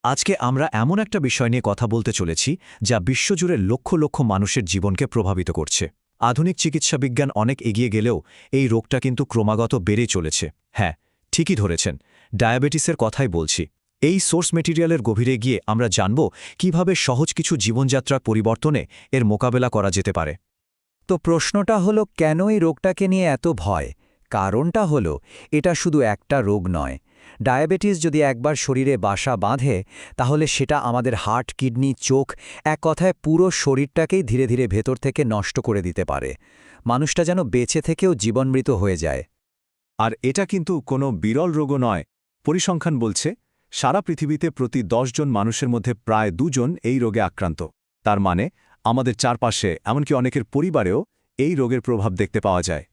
আজকে আমরা এমন একটা বিষয় নিয়ে কথা বলতে চলেছি যা বিশ্বজুড়ে লক্ষ লক্ষ মানুষের জীবনকে প্রভাবিত করছে। আধুনিক চিকিৎসা বিজ্ঞান অনেক এগিয়ে গেলেও এই রোগটা কিন্তু ক্রমাগত বেড়েই চলেছে। হ্যাঁ, ঠিকই ধরেছেন, ডায়াবেটিসের কথাই বলছি। এই সোর্স মেটেরিয়ালের গভীরে গিয়ে আমরা জানব কিভাবে সহজ কিছু জীবনযাত্রার পরিবর্তনে এর মোকাবেলা করা যেতে পারে। তো প্রশ্নটা হলো, কেন এই রোগটাকে নিয়ে এত ভয়? কারণটা হলো, এটা শুধু একটা রোগ নয়। ডায়াবেটিস যদি একবার শরীরে বাসা বাঁধে, তাহলে সেটা আমাদের হার্ট, কিডনি, চোখ, এক কথায় পুরো শরীরটাকেই ধীরে ধীরে ভেতর থেকে নষ্ট করে দিতে পারে। মানুষটা যেন বেঁচে থেকেও জীবনমৃত হয়ে যায়। আর এটা কিন্তু কোনো বিরল রোগও নয়। পরিসংখ্যান বলছে, সারা পৃথিবীতে প্রতি ১০ জন মানুষের মধ্যে প্রায় ২ জন এই রোগে আক্রান্ত। তার মানে আমাদের চারপাশে, এমনকি অনেকের পরিবারেও এই রোগের প্রভাব দেখতে পাওয়া যায়।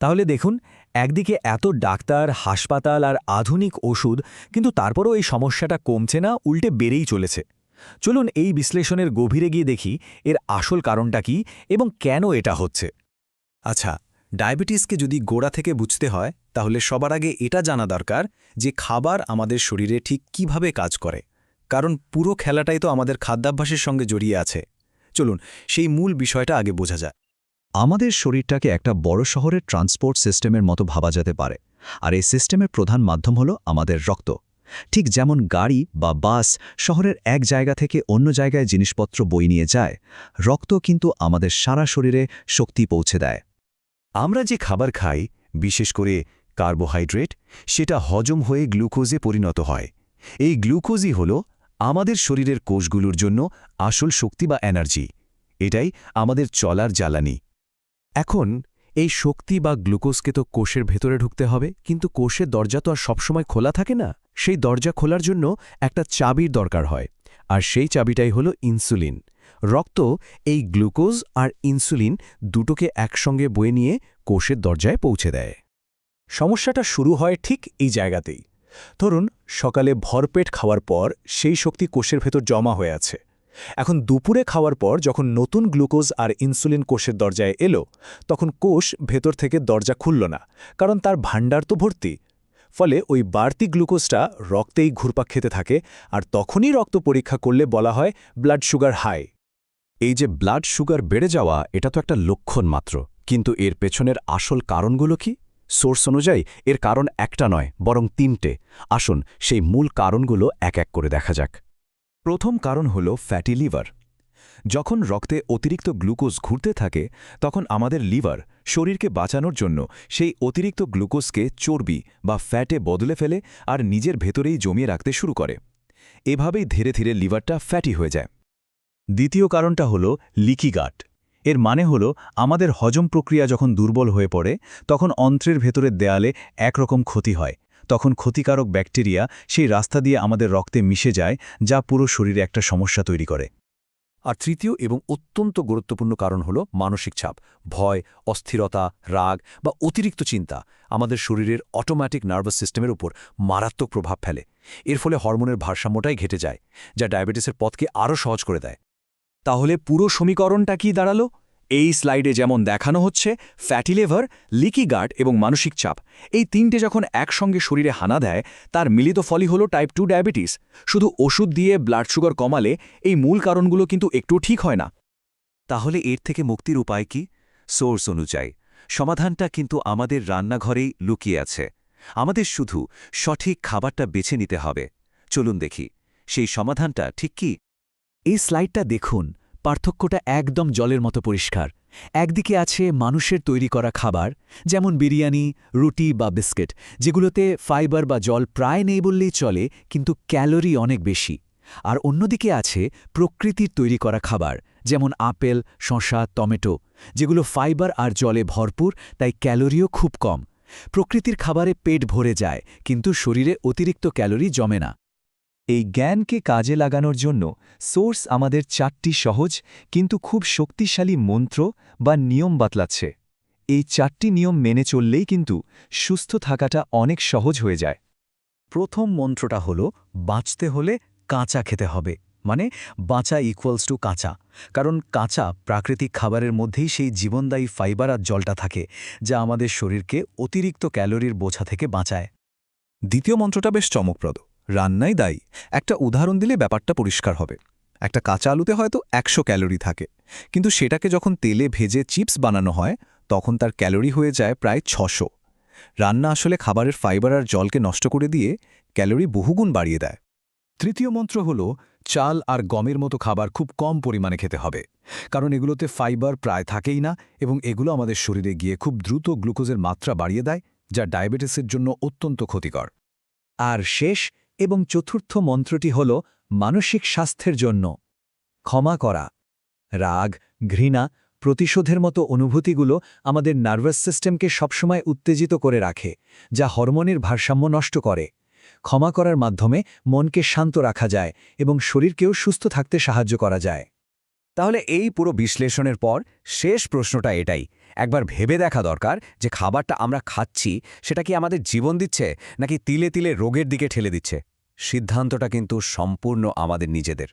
তাহলে দেখুন, একদিকে এত ডাক্তার, হাসপাতাল আর আধুনিক ওষুধ, কিন্তু তারপরও এই সমস্যাটা কমছে না, উল্টে বেড়েই চলেছে। চলুন এই বিশ্লেষণের গভীরে গিয়ে দেখি এর আসল কারণটা কি এবং কেন এটা হচ্ছে। আচ্ছা, ডায়াবেটিসকে যদি গোড়া থেকে বুঝতে হয়, তাহলে সবার আগে এটা জানা দরকার যে খাবার আমাদের শরীরে ঠিক কিভাবে কাজ করে। কারণ পুরো খেলাটাই তো আমাদের খাদ্যাভ্যাসের সঙ্গে জড়িয়ে আছে। চলুন সেই মূল বিষয়টা আগে বোঝা যায়। আমাদের শরীরটাকে একটা বড় শহরের ট্রান্সপোর্ট সিস্টেমের মতো ভাবা যেতে পারে, আর এই সিস্টেমের প্রধান মাধ্যম হলো আমাদের রক্ত। ঠিক যেমন গাড়ি বা বাস শহরের এক জায়গা থেকে অন্য জায়গায় জিনিসপত্র বয়ে নিয়ে যায়, রক্ত কিন্তু আমাদের সারা শরীরে শক্তি পৌঁছে দেয়। আমরা যে খাবার খাই, বিশেষ করে কার্বোহাইড্রেট, সেটা হজম হয়ে গ্লুকোজে পরিণত হয়। এই গ্লুকোজই হল আমাদের শরীরের কোষগুলোর জন্য আসল শক্তি বা এনার্জি। এটাই আমাদের চলার জ্বালানি। এখন এই শক্তি বা গ্লুকোজকে তো কোষের ভেতরে ঢুকতে হবে, কিন্তু কোষের দরজা তো আর সবসময় খোলা থাকে না। সেই দরজা খোলার জন্য একটা চাবির দরকার হয়, আর সেই চাবিটাই হলো ইনসুলিন। রক্ত এই গ্লুকোজ আর ইনসুলিন দুটোকে একসঙ্গে বয়ে নিয়ে কোষের দরজায় পৌঁছে দেয়। সমস্যাটা শুরু হয় ঠিক এই জায়গাতেই। ধরুন, সকালে ভরপেট খাওয়ার পর সেই শক্তি কোষের ভেতর জমা হয়ে আছে। এখন দুপুরে খাওয়ার পর যখন নতুন গ্লুকোজ আর ইনসুলিন কোষের দরজায় এলো, তখন কোষ ভেতর থেকে দরজা খুলল না, কারণ তার ভাণ্ডার তো ভর্তি। ফলে ওই বাড়তি গ্লুকোজটা রক্তেই ঘুরপাক খেতে থাকে, আর তখনই রক্ত পরীক্ষা করলে বলা হয় ব্লাড সুগার হাই। এই যে ব্লাড সুগার বেড়ে যাওয়া, এটা তো একটা লক্ষণ মাত্র, কিন্তু এর পেছনের আসল কারণগুলো কি? সোর্স অনুযায়ী এর কারণ একটা নয়, বরং ৩টে। আসুন সেই মূল কারণগুলো এক এক করে দেখা যাক। প্রথম কারণ হল ফ্যাটি লিভার। যখন রক্তে অতিরিক্ত গ্লুকোজ ঘুরতে থাকে, তখন আমাদের লিভার শরীরকে বাঁচানোর জন্য সেই অতিরিক্ত গ্লুকোজকে চর্বি বা ফ্যাটে বদলে ফেলে আর নিজের ভেতরেই জমিয়ে রাখতে শুরু করে। এভাবেই ধীরে ধীরে লিভারটা ফ্যাটি হয়ে যায়। দ্বিতীয় কারণটা হলো লিকি গাট। এর মানে হলো আমাদের হজম প্রক্রিয়া যখন দুর্বল হয়ে পড়ে, তখন অন্ত্রের ভেতরের দেয়ালে একরকম ক্ষতি হয়। তখন ক্ষতিকারক ব্যাকটেরিয়া সেই রাস্তা দিয়ে আমাদের রক্তে মিশে যায়, যা পুরো শরীরে একটা সমস্যা তৈরি করে। আর তৃতীয় এবং অত্যন্ত গুরুত্বপূর্ণ কারণ হল মানসিক চাপ। ভয়, অস্থিরতা, রাগ বা অতিরিক্ত চিন্তা আমাদের শরীরের অটোমেটিক নার্ভাস সিস্টেমের উপর মারাত্মক প্রভাব ফেলে। এর ফলে হরমোনের ভারসাম্যটাই ঘেটে যায়, যা ডায়াবেটিসের পথকে আরও সহজ করে দেয়। তাহলে পুরো সমীকরণটা কি দাঁড়ালো? এই স্লাইডে যেমন দেখানো হচ্ছে, ফ্যাটি লিভার, লিকি গাট এবং মানসিক চাপ, এই তিনটে যখন একসঙ্গে শরীরে হানা দেয়, তার মিলিত ফলই হলো টাইপ 2 ডায়াবেটিস। শুধু ওষুধ দিয়ে ব্লাড সুগার কমালে এই মূল কারণগুলো কিন্তু একটু ঠিক হয় না। তাহলে এর থেকে মুক্তির উপায় কি? সোর্স অনুযায়ী সমাধানটা কিন্তু আমাদের রান্নাঘরেই লুকিয়ে আছে। আমাদের শুধু সঠিক খাবারটা বেছে নিতে হবে। চলুন দেখি সেই সমাধানটা ঠিক কি। এই স্লাইডটা দেখুন, পার্থক্যটা একদম জলের মতো পরিষ্কার। একদিকে আছে মানুষের তৈরি করা খাবার, যেমন বিরিয়ানি, রুটি বা বিস্কিট, যেগুলোতে ফাইবার বা জল প্রায় নেই বললেই চলে, কিন্তু ক্যালোরি অনেক বেশি। আর অন্যদিকে আছে প্রকৃতির তৈরি করা খাবার, যেমন আপেল, শসা, টমেটো, যেগুলো ফাইবার আর জলে ভরপুর, তাই ক্যালোরিও খুব কম। প্রকৃতির খাবারে পেট ভরে যায়, কিন্তু শরীরে অতিরিক্ত ক্যালোরি জমে না। এই জ্ঞানকে কাজে লাগানোর জন্য সোর্স আমাদের 4টি সহজ কিন্তু খুব শক্তিশালী মন্ত্র বা নিয়ম বাতলাচ্ছে। এই 4টি নিয়ম মেনে চললেই কিন্তু সুস্থ থাকাটা অনেক সহজ হয়ে যায়। প্রথম মন্ত্রটা হলো, বাঁচতে হলে কাঁচা খেতে হবে। মানে বাঁচা ইকুয়ালস টু কাঁচা, কারণ কাঁচা প্রাকৃতিক খাবারের মধ্যেই সেই জীবনদায়ী ফাইবার আর জলটা থাকে, যা আমাদের শরীরকে অতিরিক্ত ক্যালোরির বোঝা থেকে বাঁচায়। দ্বিতীয় মন্ত্রটা বেশ চমকপ্রদ। রান্নাই দায়ী। একটা উদাহরণ দিলে ব্যাপারটা পরিষ্কার হবে। একটা কাঁচা আলুতে হয়তো 100 ক্যালোরি থাকে, কিন্তু সেটাকে যখন তেলে ভেজে চিপস বানানো হয় তখন তার ক্যালোরি হয়ে যায় প্রায় 600। রান্না আসলে খাবারের ফাইবার আর জলকে নষ্ট করে দিয়ে ক্যালোরি বহুগুণ বাড়িয়ে দেয়। তৃতীয় মন্ত্র হল চাল আর গমের মতো খাবার খুব কম পরিমাণে খেতে হবে, কারণ এগুলোতে ফাইবার প্রায় থাকেই না এবং এগুলো আমাদের শরীরে গিয়ে খুব দ্রুত গ্লুকোজের মাত্রা বাড়িয়ে দেয়, যা ডায়াবেটিসের জন্য অত্যন্ত ক্ষতিকর। আর শেষ এবং চতুর্থ মন্ত্রটি হল মানসিক স্বাস্থ্যের জন্য ক্ষমা করা। রাগ, ঘৃণা, প্রতিশোধের মতো অনুভূতিগুলো আমাদের নার্ভাস সিস্টেমকে সবসময় উত্তেজিত করে রাখে, যা হরমোনের ভারসাম্য নষ্ট করে। ক্ষমা করার মাধ্যমে মনকে শান্ত রাখা যায় এবং শরীরকেও সুস্থ থাকতে সাহায্য করা যায়। তাহলে এই পুরো বিশ্লেষণের পর শেষ প্রশ্নটা এটাই, একবার ভেবে দেখা দরকার যে খাবারটা আমরা খাচ্ছি সেটা কি আমাদের জীবন দিচ্ছে নাকি তিলে তিলে রোগের দিকে ঠেলে দিচ্ছে। সিদ্ধান্তটা কিন্তু সম্পূর্ণ আমাদের নিজেদের।